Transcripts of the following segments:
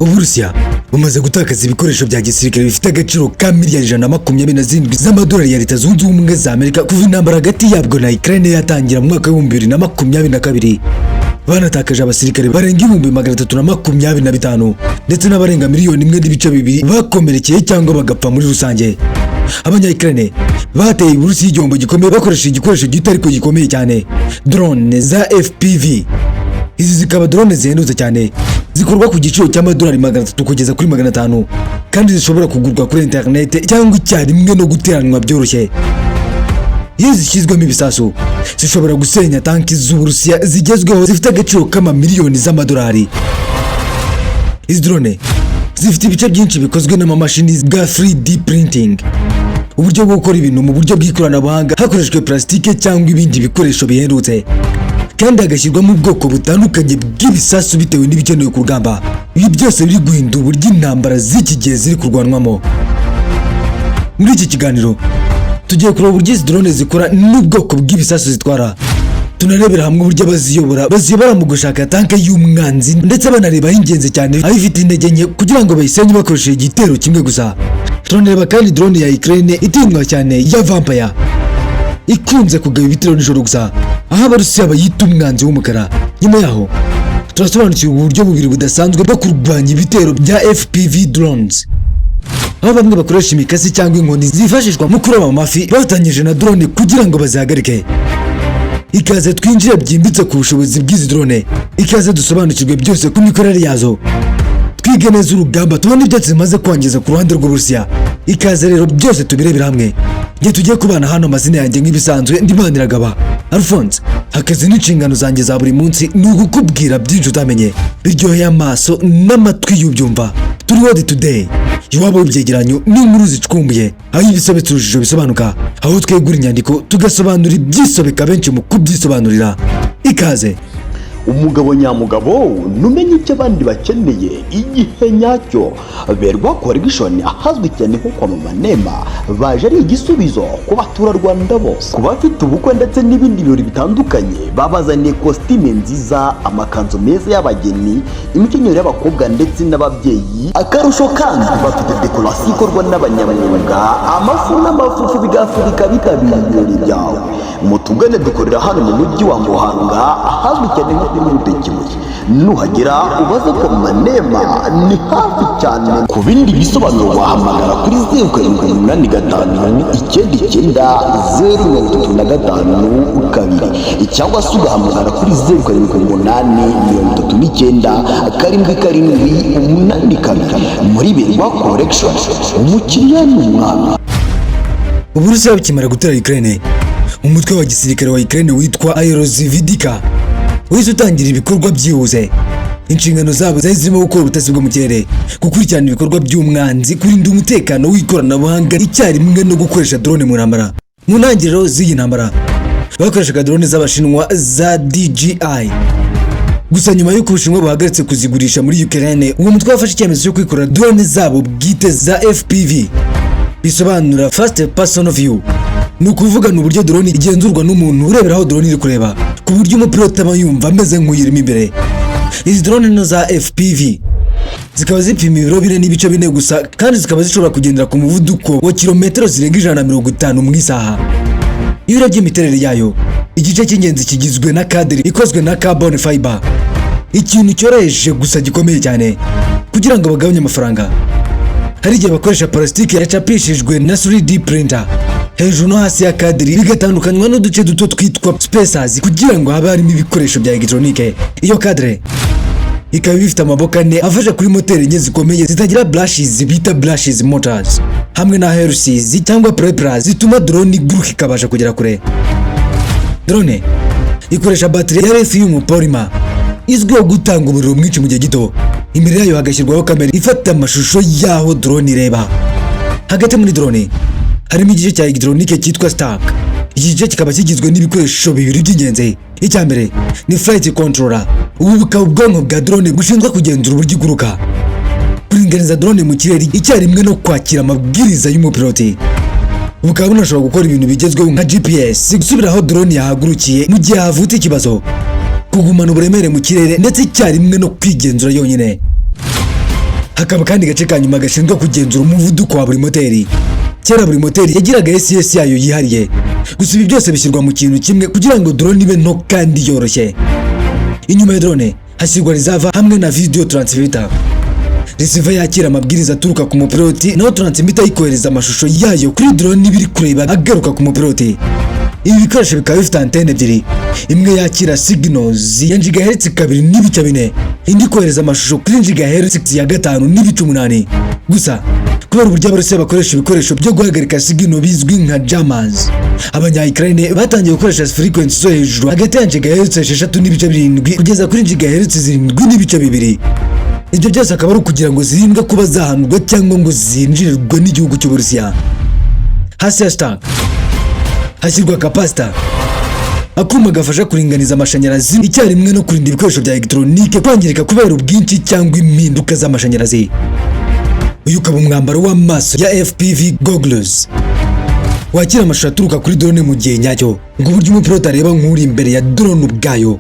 Uburusiya bumaze gutakaza ibikoresho bya gisirikare bifite agaciro ka miliyari 127 z'amadolari ya Leta Zunze Ubumwe za Amerika kuva intambara hagati yabwo na Ukraine yatangira mu mwaka wa 2022. Banatakaje abasirikare barenga 325 ndetse n'abarenga miliyoni 1.2 bakomerekeye cyangwa bagapfa muri rusange. Abanya-Ukraine bateye Uburusiya igihombo gikomeye bakoresheje igikoresho gito ariko gikomeye cyane, drone za FPV. Izi zikaba drone zihendutse cyane, zikorwa ku giciro cy'amadolari 300 kugeza kuri 500, kandi zishobora kugurwa kuri internet cyangwa icyarimwe no guteranwa byoroshye. Iyo zishyizwemo ibisasu zishobora gusenya tanki z'Uburusiya zigezweho zifite agaciro kama miliyoni z'amadolari. Izi drone zifite ibice byinshi bikozwe n'amamashini bwa 3D printing, uburyo bwo gukora ibintu mu buryo bw'ikoranabuhanga hakoreshejwe plastike cyangwa ibindi bikoresho bihendutse, kandi hagashyirwamo ubwoko butandukanye bw'ibisasu bitewe n'ibikenewe ku rugamba. Ibi byose biri guhindura uburyo intambara z'iki gihe ziri kurwanwamo. Muri iki kiganiro tugiye kureba uburyo izi drone zikora n'ubwoko bw'ibisasu zitwara. Tunarebera hamwe uburyo baziyobora mu gushaka tanke y'umwanzi, ndetse banareba ingenzi cyane aho ifite intege nke kugira ngo bayisenye bakoresheje igitero kimwe gusa. Tunareba kandi drone ya Ukraine itinywa cyane ya Vampire, ikunze kugaba ibitero nijoro gusa, aho Abarusiya bayita umwanzi w'umukara. Nyuma yaho turasobanukirwa uburyo bubiri budasanzwe bwo kurwanya ibitero bya FPV drones, aho bamwe bakoresha imikasi cyangwa inkoni zifashishwa mu kuroba amafi bafatanyije na drone kugira ngo bazihagarike. Ikaze twinjire byimbitse ku bushobozi bw'izi drone, ikaze dusobanukirwe byose ku mikorere yazo, twige neza urugamba tubona ibyo zimaze kwangiza ku ruhande rw'Uburusiya. Ikaze rero byose tubirebera hamwe. Ngiye tugiye kubana hano, amazina yanjye nk'ibisanzwe Ndimaniragaba Alphonse. Akazi n'inshingano zanjye za buri munsi ni ugukubwira byinshi utamenye, biryoheye amaso n'amatwi y'ubyumva. Turi World Today, iwabo w'ibyegeranyo n'inkuru zicukumbuye, aho ibisobetse urujijo bisobanuka, aho twegura inyandiko tugasobanura ibyisobeka benshi mu kubyisobanurira. Ikaze. Umugabo nyamugabo numenye icyo abandi bakeneye igihe nyacyo. Berwa Correction ahazwi cyane nko kwa Mama Nema baje ari igisubizo ku baturarwanda bose, ku bafite ubukwe ndetse n'ibindi birori bitandukanye. Babazaniye kostime nziza, amakanzu meza y'abageni, imikenyero y'abakobwa ndetse n'ababyeyi. Akarusho kandi bafite decoration ikorwa n'abanyamwuga, amafu n'amafufu bigafurika bitabiriye ibirori byawe. Mutugane dukorera hano mu mujyi wa Muhanga ahazwi cyane nko Kibuye. Nuhagera ubaze ko Mama Nema ni hafi cyane. Ku bindi bisobanuro wahamagara kuri 0785 cyangwa se ugahamagara kuri 0783977782. Muri Berwa Correction umukiriya ni umwami. Uburusiya bukimara gutera Ukraine, umutwe wa gisirikare wa Ukraine witwa Arubusara wese utangira ibikorwa byihuse. Inshingano zabo zari zirimo gukora ubutasi bwo mu kirere, gukurikirana ibikorwa by'umwanzi, kurinda umutekano w'ikoranabuhanga icyarimwe no gukoresha drone mu ntambara. Mu ntangiriro z'iyi ntambara bakoreshaga drone z'Abashinwa za DJI. Gusa nyuma y'uko Ubushinwa buhagaritse kuzigurisha muri Ukraine, uwo mutwe wafashe icyemezo cyo kwikorera drone zabo bwite za FPV, bisobanura First Person View. Ni ukuvuga n'uburyo drone igenzurwa n'umuntu urebera aho drone iri kureba, ku buryo umupiloti aba yumva ameze nk'uyirimo imbere. Izi drone no za FPV zikaba zipima ibiro 4.4 gusa, kandi zikaba zishobora kugendera ku muvuduko wa kilometero zirenga 150 mu isaha. Iyo urebye imiterere yayo, igice cy'ingenzi kigizwe na kadiri ikozwe na carbon fiber, ikintu cyoroheje gusa gikomeye cyane kugira ngo bagabanye amafaranga. Hari igihe bakoresha plastike yacapishijwe na 3D printer hejuru no hasi ya kadiri, bigatandukanywa n'uduce duto twitwa spacers kugira ngo habe harimo ibikoresho bya electronique. Iyo kadire ikaba ifite amaboko 4 afashe kuri moteri enye zikomeye zitagira brushes bita brushes motors, hamwe na herses cyangwa propellers zituma drone iguruka ikabasha kugera kure. Drone ikoresha battery ya lithium polymer izwiho gutanga umuriro mwinshi mu gihe gito. Imbere yayo hagashyirwaho kamera ifata amashusho yaho drone ireba. Hagati muri drone harimo igice cya electronique cyitwa stack. Iki gice kikaba kigizwe n'ibikoresho bibiri by'ingenzi. Icya mbere ni flight controller, ubu bukaba ubwonko bwa drone bushinzwe kugenzura uburyo iguruka, kuringaniza drone mu kirere icyarimwe no kwakira amabwiriza y'umupiloti. Bukaba bunashobora gukora ibintu bigezweho nka GPS, gusubira aho drone yahagurukiye mu gihe havutse ikibazo, kugumana uburemere mu kirere ndetse icyarimwe no kwigenzura yonyine. Hakaba kandi gace ka nyuma gashinzwe kugenzura umuvuduko wa buri moteri. Kera buri moteri yagiraga SS yayo yihariye, gusa ibi byose bishyirwa mu kintu kimwe kugira ngo drone ibe nto kandi yoroshye. Inyuma ya drone hashyirwa reserve hamwe na video transmitter. Receiver yakira amabwiriza aturuka ku mupiloti, naho transmitter ikohereza amashusho yayo kuri drone ibiri kureba agaruka ku mupiloti. Ibi bikoresho bikaba bifite antenne ebyiri, imwe yakira signals ya gigahertz 2.4, indi kohereza amashusho kuri gigahertz ya 5.8. Gusa kubera uburyo Abarusiya bakoresha ibikoresho byo guhagarika signal bizwi nka jammers, abanya-Ukraine batangiye gukoresha frequency zo hejuru hagati ya gigahertz 6.7 kugeza kuri gigahertz 7.2. Ibyo byose akaba ari ukugira ngo zirindwe kuba zahanurwa cyangwa ngo zinjirirwe n'igihugu cy'Uburusiya. Hasi ya stack hashyirwa capacitor, akuma gafasha kuringaniza amashanyarazi icyarimwe no kurinda ibikoresho bya electronique kwangirika kubera ubwinshi cyangwa impinduka z'amashanyarazi. Uyu ukaba umwambaro w'amaso ya FPV goggles wakira amashusho aturuka kuri drone mu gihe nyacyo, ngo uburyo umupiloti areba nk'uri imbere ya drone ubwayo.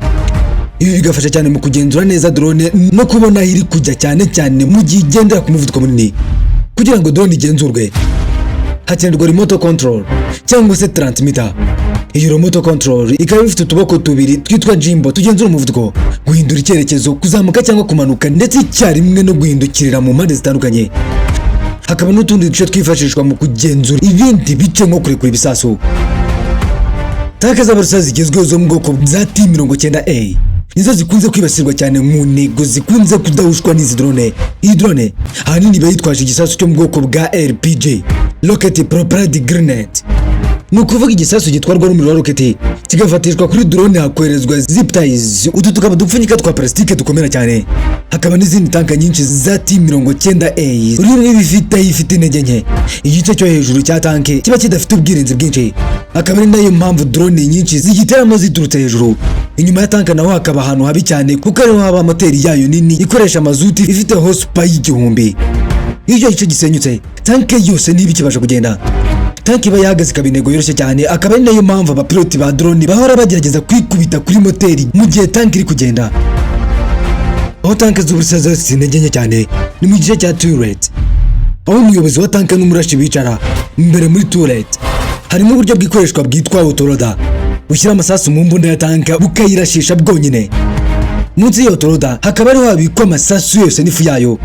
Ibi bigafasha cyane mu kugenzura neza drone no kubona aho iri kujya, cyane cyane mu gihe igendera ku muvuduko munini. Kugira ngo drone igenzurwe hakenerwa remote control cyangwa se transmitter. Iyi remote control ikaba ifite utuboko tubiri twitwa jimbo tugenzura umuvuduko, guhindura icyerekezo, kuzamuka cyangwa kumanuka, ndetse icyarimwe no guhindukirira mu mpande zitandukanye. Hakaba n'utundi duce twifashishwa mu kugenzura ibindi bice nko kurekura ibisasu. Tanke z'Abarusiya zigezweho zo mu bwoko bwa T-90A nizo zikunze kwibasirwa cyane mu ntego zikunze kudahushwa n'izi drone. Iyi drone ahanini iba yitwaje igisasu cyo mu bwoko bwa RPG, rocket propelled grenade. Ni ukuvuga igisasu gitwarwa n'umuriro wa roketi kigafatishwa kuri drone hakoherezwa zip ties, utu tukaba dupfunyika twa plastique dukomera cyane. Hakaba n'izindi tanka nyinshi za T-90A rimwe ifite intege nke. Igice cyo hejuru cya tanke kiba kidafite ubwirinzi bwinshi, akaba ari nayo mpamvu drone nyinshi zigiteramo ziturutse hejuru. Inyuma ya tanka naho hakaba ahantu habi cyane kuko ariho haba moteri yayo nini ikoresha mazuti ifite horsepower 1000. Iyo gice gisenyutse tanke yose niba ikibasha kugenda. Tanki iba yahagaze ikaba intego yoroshye cyane, akaba ari nayo mpamvu abapiloti ba drone bahora bagerageza kwikubita kuri moteri mu gihe tanki iri kugenda. Aho tanki z'Uburusiya zose intege nke cyane ni mu gice cya turret, aho umuyobozi wa tanki n'umurashi bicara imbere muri turret. Harimo uburyo bw'ikoreshwa bwitwa autoloader bushyira amasasu mu mbunda ya tanki bukayirashisha bwonyine. Munsi y'iyo autoloader hakaba ariho habikwa amasasu yose n'ifu yayo.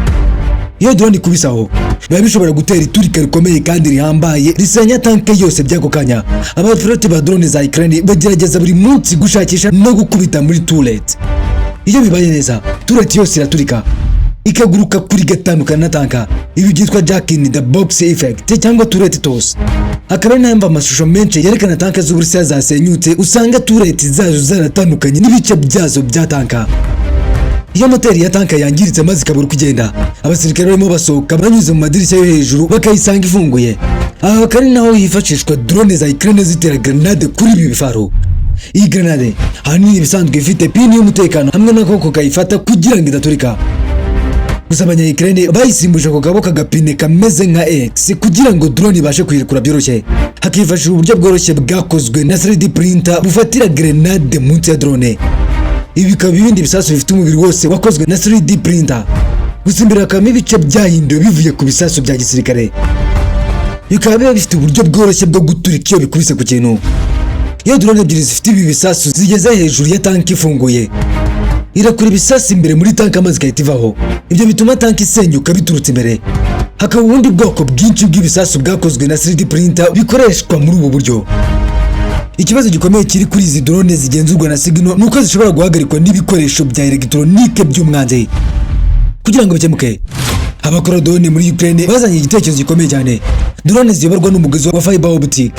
Iyo drone ikubisaho biba bishobora gutera iturika rikomeye kandi rihambaye risenya tanke yose by'ako kanya. Abapiloti ba drone za Ukraine bagerageza buri munsi gushakisha no gukubita muri turret. Iyo bibaye neza turret yose iraturika ikaguruka kuri gatandukana na tanka. Ibi byitwa jack in the box effect cyangwa turret toss. Akaba ari nayo amashusho menshi yerekana tanke z'Uburusiya zasenyutse usanga turret zazo zaratandukanye n'ibice byazo bya tanka. Iyo moteri ya tanka yangiritse maze ikabura kugenda, abasirikare barimo basohoka banyuze mu madirishya yo hejuru bakayisanga ifunguye. Aha kandi naho hifashishwa drone za Ukraine zitera grenade kuri ibi bifaro. Iyi grenade ahanini ibisanzwe ifite pini y'umutekano hamwe n'akaboko kayifata kugira ngo idaturika. Gusa abanya-Ukraine bayisimbuje ako kaboko agapine kameze nka X kugira ngo drone ibashe kuyirekura byoroshye. Hakifashishwa uburyo bworoshye bwakozwe na 3D printer bufatira grenade munsi ya drone. Ibi bikaba ibindi bisasu bifite umubiri wose wakozwe na 3D printer. Gusa imbere hakaba ibice byahinduwe bivuye ku bisasu bya gisirikare. Bikaba biba bifite uburyo bworoshye bwo guturika iyo bikubise ku kintu. Iyo drone ebyiri zifite ibi bisasu zigeze hejuru ya tanki ifunguye, irakura ibisasu imbere muri tanki amazi igahita ivaho. Ibyo bituma tanki isenyuka biturutse imbere. Hakaba ubundi bwoko bwinshi bw'ibisasu bwakozwe na 3D printer bikoreshwa muri ubu buryo. Ikibazo gikomeye kiri kuri izi drone zigenzurwa na signal nuko zishobora guhagarikwa n'ibikoresho bya electronique by'umwanzi. Kugira ngo bikemuke, abakora drone muri Ukraine bazanye igitekerezo gikomeye cyane. Drone ziyoborwa n'umugozi wa fiber-optic.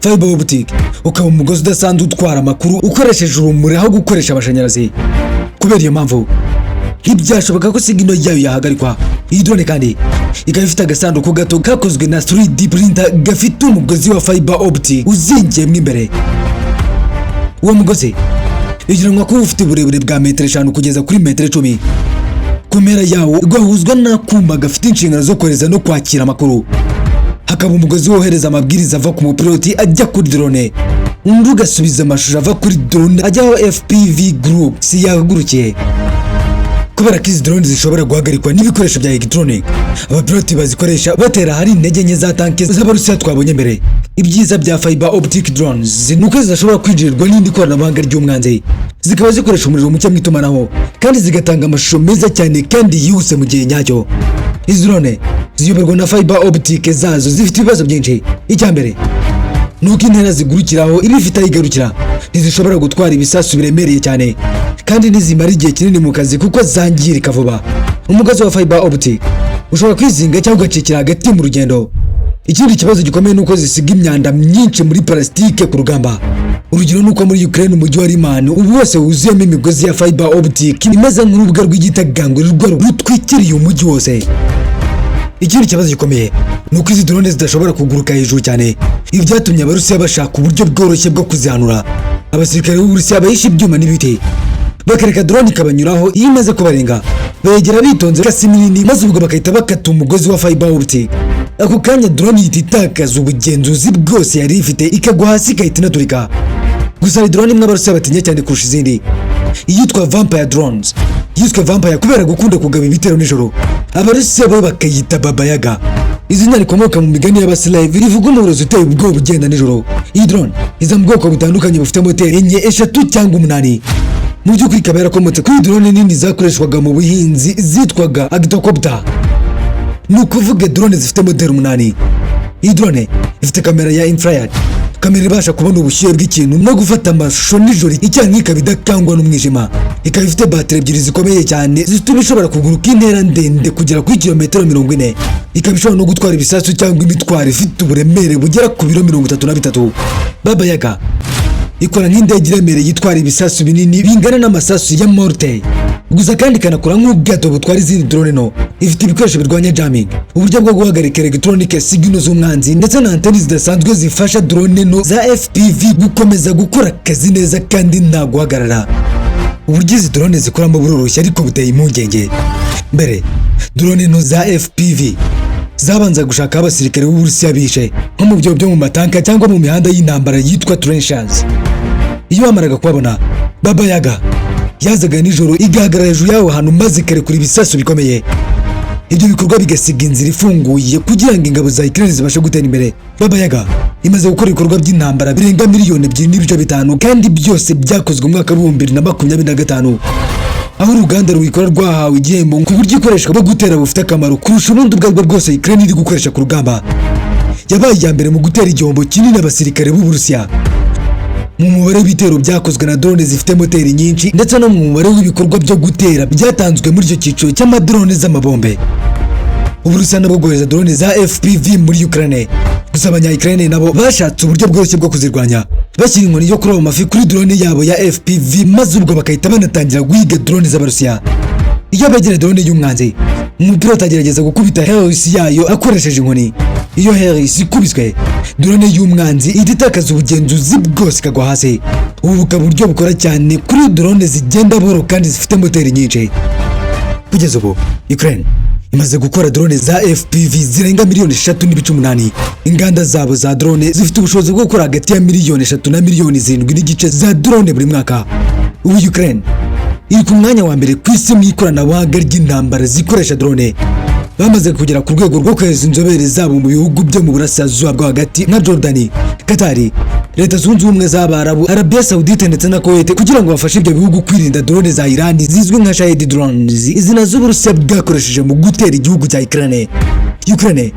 Fiber-optic ukaba umugozi udasanzwe utwara amakuru ukoresheje urumuri aho gukoresha amashanyarazi. Kubera iyo mpamvu ntibyashoboka ko signal yayo yahagarikwa. Iyi drone kandi ikaba ifite agasanduku gato kakozwe na 3D printer gafite umugozi wa fiber-optic uzingiyemo imbere. Uwo mugozi ugiranwa kuba ufite uburebure bwa metero 5 kugeza kuri metero 10. Ku mpera yawo ugahuzwa n'akuma gafite inshingano zo kohereza no kwakira amakuru. Hakaba umugozi wohereza amabwiriza ava ku mupiloti ajya kuri drone, undi ugasubiza amashusho ava kuri drone ajya aho FPV group si yahagurukiye. kubera ko izi drone zishobora guhagarikwa n'ibikoresho bya electronic. Abapiloti bazikoresha batera hari intege nke za tanke z'Abarusiya twabonye mbere. Ibyiza bya fiber optic drones ni uko zidashobora kwinjirirwa n'indi koranabuhanga ry'umwanzi, zikaba zikoresha umuriro muke mu itumanaho kandi zigatanga amashusho meza cyane kandi yihuse mu gihe nyacyo. Izi drone ziyoborwa na fiber optic zazo zifite ibibazo byinshi. Icya mbere nuko intera zigurukiraho iba ifite aho igarukira, ntizishobora gutwara ibisasu biremereye cyane kandi ntizimara igihe kinini mu kazi kuko zangirika vuba. Umugozi wa fiber optic ushobora kwizinga cyangwa ugacikira hagati mu rugendo. Ikindi kibazo gikomeye nuko zisiga imyanda myinshi muri plastike ku rugamba. Urugero nuko muri Ukraine umujyi wa Rimani ubu wose wuzuyemo imigozi ya fiber optic imeze nk'urubuga rw'igitagangurirwa rutwikiriye umujyi wose. Ikindi kibazo gikomeye nuko izi drone zidashobora kuguruka hejuru cyane. Ibi byatumye Abarusiya bashaka uburyo bworoshye bwo kuzihanura. Abasirikare b'Uburusiya bahisha ibyuma n'ibiti bakareka drone ikabanyuraho iyo imaze kubarenga, begera bitonze kasi nini maze ubwo bakahita bakata umugozi wa fiber optic. Ako kanya drone ihita itakaza ubugenzuzi bwose yari ifite ikagwa hasi igahita inaturika. Gusa hari drone imwe Abarusiya batinya cyane kurusha izindi, iyitwa vampire drones. Yiswe vampire kubera gukunda kugaba ibitero nijoro. Abarusiya bo bakayita baba Yaga. Izina rikomoka mu migani y'Abaslave rivuga umurozi uteye ubwoba ugenda nijoro. Iyi drone iza mu bwoko butandukanye bufite moteri enye, eshatu cyangwa umunani. Mu by'ukuri ikaba yarakomotse kuri drone nini zakoreshwaga mu buhinzi zitwaga agitocopter. Ni ukuvuga drone zifite moteri umunani. Iyi drone ifite kamera ya infrared, kamera ibasha kubona ubushyuhe bw'ikintu no gufata amashusho nijoro icyarimwe ikaba idakangwa n'umwijima. Ikaba ifite bateri ebyiri zikomeye cyane zituma ishobora kuguruka intera ndende kugera kuri kilometero 40. Ikaba ishobora no gutwara ibisasu cyangwa imitwaro ifite uburemere bugera ku biro 33. Baba Yaga ikora nk'indege iremereye itwara ibisasu binini bingana n'amasasu ya morte, gusa kandi ikanakora nk'ubwato butwara izindi drone no. Ifite ibikoresho birwanya jamming, uburyo bwo guhagarika electronic signal z'umwanzi ndetse na anteni zidasanzwe zifasha drone no za FPV gukomeza gukora akazi neza kandi nta guhagarara. Uburyo izi drone zikoramo buroroshye ariko buteye impungenge. Mbere drone no za FPV zabanza gushaka abasirikare b'Uburusiya bishe nko mu byo mu matanka cyangwa mu mihanda y'intambara yitwa trenches. Iyo bamaraga kubabona, Baba Yaga yazaga nijoro igahagarara hejuru yaho hantu maze ikarekura ibisasu bikomeye. Ibyo bikorwa bigasiga inzira ifunguye kugira ngo ingabo za Ukraine zibashe gutera imbere. Baba Yaga imaze gukora ibikorwa by'intambara birenga miliyoni 2.5 kandi byose byakozwe mu mwaka wa 2025. Aho uruganda rwikora rwahawe igihembo ku buryo ikoreshwa bwo gutera bufite akamaro kurusha ubundi ubwo aribwo bwose Ukraine iri gukoresha ku rugamba. Yabaye iya mbere mu gutera igihombo kinini abasirikare b'Uburusiya. Mu mubare w'ibitero byakozwe na drone zifite moteri nyinshi ndetse no mu mubare w'ibikorwa byo gutera byatanzwe muri icyo cyiciro cy'amadrone z'amabombe. Uburusiya nabwo bwohereza drone za FPV muri Ukraine. Gusa abanya-Ukraine nabo bashatse uburyo bworoshye bwo kuzirwanya, bashyira inkoni yo kuroba amafi kuri drone yabo ya FPV maze ubwo bakahita banatangira guhiga drone z'Abarusiya. Iyo begera drone y'umwanzi, umupiloti agerageza gukubita helis yayo akoresheje inkoni. Iyo helis ikubiswe, drone y'umwanzi ihita itakaza ubugenzuzi bwose ikagwa hasi. Ubu bukaba uburyo bukora cyane kuri drone zigenda buhoro kandi zifite moteri nyinshi. Kugeza ubu Ukraine imaze gukora drone za FPV zirenga miliyoni 3.8. Inganda zabo za drone zifite ubushobozi bwo gukora hagati ya miliyoni 3 na miliyoni 7.5 za drone buri mwaka. Ubu Ukraine iri ku mwanya wa mbere ku isi mu ikoranabuhanga ry'intambara zikoresha drone. Bamaze kugera ku rwego rwo kohereza inzobere zabo mu bihugu byo mu burasirazuba bwo hagati nka Jordani, Katari, Leta Zunze Ubumwe z'Abarabu, Arabia Saudite ndetse na Kuwait kugira ngo bafashe ibyo bihugu kwirinda drone za Iran zizwi nka Shahid drones, izina z'Uburusiya bwakoresheje mu gutera igihugu cya Ukraine. Ukraine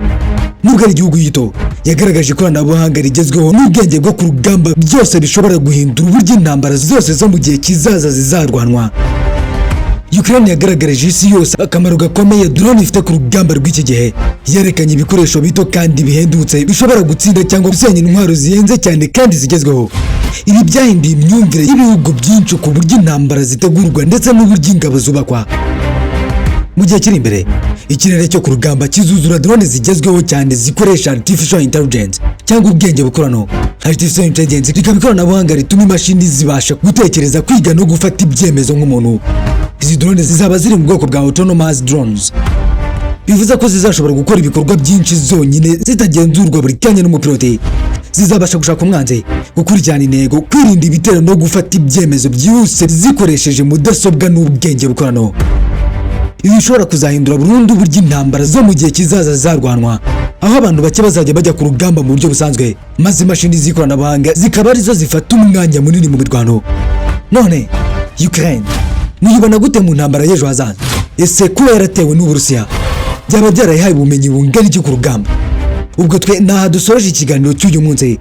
nubwo ari igihugu gito yagaragaje ikoranabuhanga rigezweho n'ubwenge bwo ku rugamba byose bishobora guhindura uburyo intambara zose zo mu gihe kizaza zizarwanwa. Ukraine yagaragaje isi yose akamaro gakomeye drone ifite ku rugamba rw'iki gihe. Yerekanye ibikoresho bito kandi bihendutse bishobora gutsinda cyangwa gusenya intwaro zihenze cyane kandi zigezweho. Ibi byahinduye imyumvire y'ibihugu byinshi ku buryo intambara zitegurwa ndetse n'uburyo ingabo zubakwa. Mu gihe kiri imbere, ikirere cyo ku rugamba kizuzura drone zigezweho cyane zikoresha artificial intelligence cyangwa ubwenge bukorano. Artificial intelligence rikaba ikoranabuhanga rituma imashini zibasha gutekereza, kwiga no gufata ibyemezo nk'umuntu. Izi drone zizaba ziri mu bwoko bwa autonomous drones, bivuze ko zizashobora gukora ibikorwa byinshi zonyine zitagenzurwa buri kanya n'umupiloti. Zizabasha gushaka umwanzi, gukurikirana intego, kwirinda ibitero no gufata ibyemezo byihuse zikoresheje mudasobwa n'ubwenge bukorano. ibi bishobora kuzahindura burundu uburyo intambara zo mu gihe kizaza zarwanwa, aho abantu bake bazajya bajya ku rugamba mu buryo busanzwe, maze imashini z'ikoranabuhanga zikaba arizo zifata umwanya munini mu mirwano. None Ukraine niyibona gute mu ntambara y'ejo hazaza? Ese kuba yaratewe n'Uburusiya byaba byarayihaye ubumenyi bungana iki ku rugamba? Ubwo twe naha dusoreje ikiganiro cy'uyu munsi,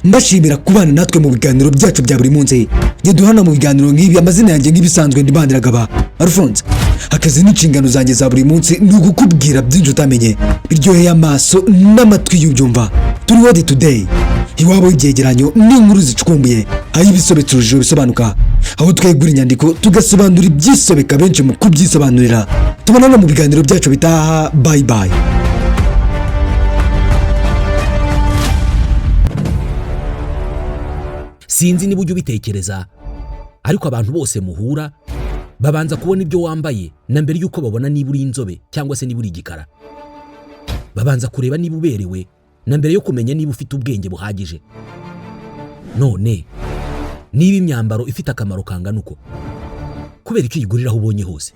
mbashimira kubana natwe mu biganiro byacu bya buri munsi. Duhana mu biganiro nk'ibi, amazina yanjye nk'ibisanzwe ndibandiragaba Alphonse. Akazi n'inshingano zanjye za buri munsi ni ugukubwira byinshi utamenye, biryoheye amaso n'amatwi y'ubyumva. Turi World Today, iwabo y'ibyegeranyo n'inkuru zicukumbuye, aho ibisobanuro bisobanuka, aho twegura inyandiko tugasobanura ibyisobeka benshi mu kubyisobanurira. Tubonana mu biganiro byacu bitaha. Bye bye. Sinzi niba ujya ubitekereza, ariko abantu bose muhura babanza kubona ibyo wambaye na mbere yuko babona niba uri inzobe cyangwa se niba uri igikara. Babanza kureba niba uberewe na mbere yo kumenya niba ufite ubwenge buhagije. None niba imyambaro ifite akamaro kangana uko, kubera icyo uyigurira aho ubonye hose.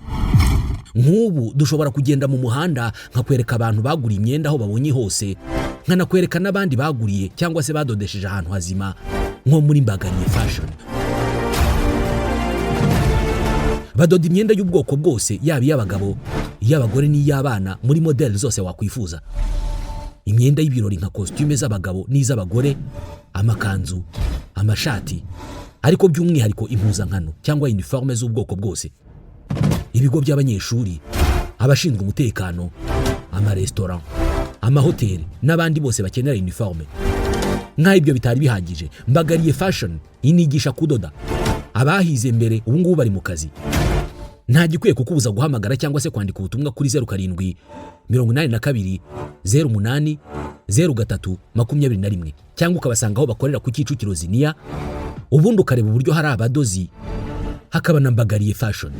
Nk'ubu dushobora kugenda mu muhanda nkakwereka abantu baguriye imyenda aho babonye hose, nkanakwereka n'abandi baguriye cyangwa se badodesheje ahantu hazima nko muri Mbagariye fashion. Badoda imyenda y'ubwoko bwose, yaba iy'abagabo, iy'abagore n'iy'abana, muri model zose wakwifuza. Imyenda y'ibirori nka costume z'abagabo n'iz'abagore, amakanzu, amashati, ariko by'umwihariko impuzankano cyangwa uniforme z'ubwoko bwose. Ibigo by'abanyeshuri, abashinzwe umutekano, amarestaurant, amahoteli n'abandi bose bakenera uniforme. Nka ibyo bitari bihagije, Mbagariye fashion inigisha kudoda. Abahize mbere ubu ngubu bari mu kazi. Nta gikwiye kukubuza guhamagara cyangwa se kwandika ubutumwa kuri 0782080321 cyangwa ukabasanga aho bakorera ku Kicukiro Ziniya, ubundi ukareba uburyo hari abadozi, hakaba na Mbagariye fashion.